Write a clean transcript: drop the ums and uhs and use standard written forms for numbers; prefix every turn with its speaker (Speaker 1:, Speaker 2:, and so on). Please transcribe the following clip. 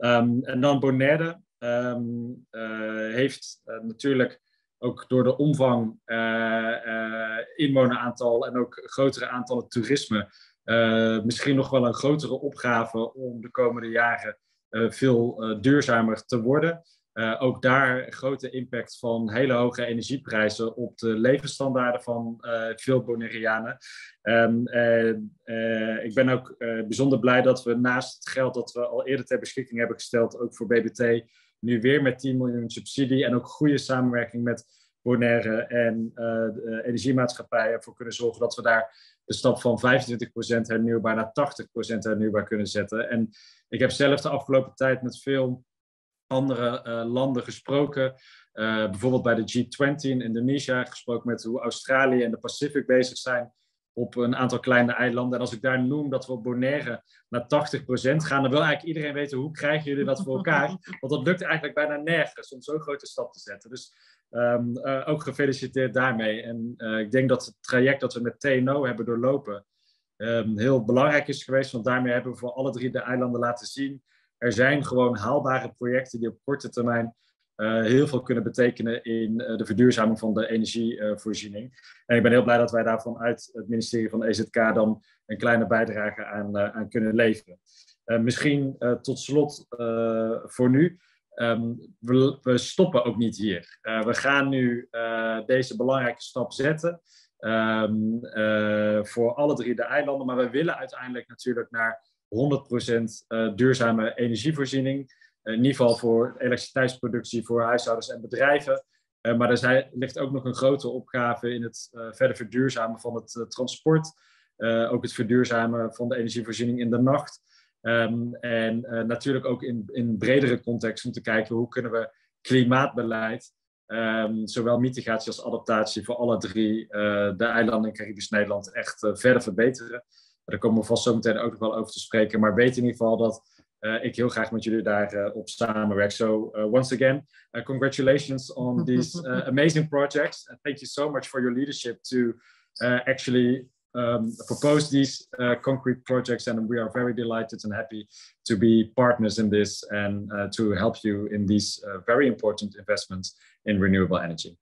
Speaker 1: En dan Bonaire heeft natuurlijk ook door de omvang, inwoneraantal en ook grotere aantallen toerisme, misschien nog wel een grotere opgave om de komende jaren veel duurzamer te worden. Ook daar grote impact van hele hoge energieprijzen op de levensstandaarden van veel Bonaireanen. Ik ben ook bijzonder blij dat we naast het geld dat we al eerder ter beschikking hebben gesteld, ook voor BBT, nu weer met 10 miljoen subsidie en ook goede samenwerking met Bonaire en de energiemaatschappijen ervoor kunnen zorgen dat we daar de stap van 25% hernieuwbaar naar 80% hernieuwbaar kunnen zetten. En ik heb zelf de afgelopen tijd met veel andere landen gesproken. Bijvoorbeeld bij de G20 in Indonesië gesproken met hoe Australië en de Pacific bezig zijn op een aantal kleine eilanden. En als ik daar noem dat we op Bonaire naar 80% gaan, dan wil eigenlijk iedereen weten hoe krijgen jullie dat voor elkaar? Want dat lukt eigenlijk bijna nergens om zo'n grote stap te zetten. Dus ook gefeliciteerd daarmee. En ik denk dat het traject dat we met TNO hebben doorlopen heel belangrijk is geweest. Want daarmee hebben we voor alle 3 de eilanden laten zien. Er zijn gewoon haalbare projecten die op korte termijn heel veel kunnen betekenen in de verduurzaming van de energievoorziening. En ik ben heel blij dat wij daarvan uit het ministerie van EZK dan een kleine bijdrage aan kunnen leveren. Misschien tot slot voor nu. We stoppen ook niet hier. We gaan nu deze belangrijke stap zetten voor alle 3 de eilanden. Maar we willen uiteindelijk natuurlijk naar 100% duurzame energievoorziening. In ieder geval voor elektriciteitsproductie voor huishoudens en bedrijven. Maar er ligt ook nog een grote opgave in het verder verduurzamen van het transport. Ook het verduurzamen van de energievoorziening in de nacht. En natuurlijk ook in bredere context om te kijken hoe kunnen we klimaatbeleid, zowel mitigatie als adaptatie voor alle 3 de eilanden in Caribisch Nederland echt verder verbeteren. Daar komen we vast zo meteen ook nog wel over te spreken. Maar weet in ieder geval dat ik heel graag met jullie daarop samenwerk. So once again, congratulations on these amazing projects. And thank you so much for your leadership to actually propose these concrete projects. And we are very delighted and happy to be partners in this and to help you in these very important investments in renewable energy.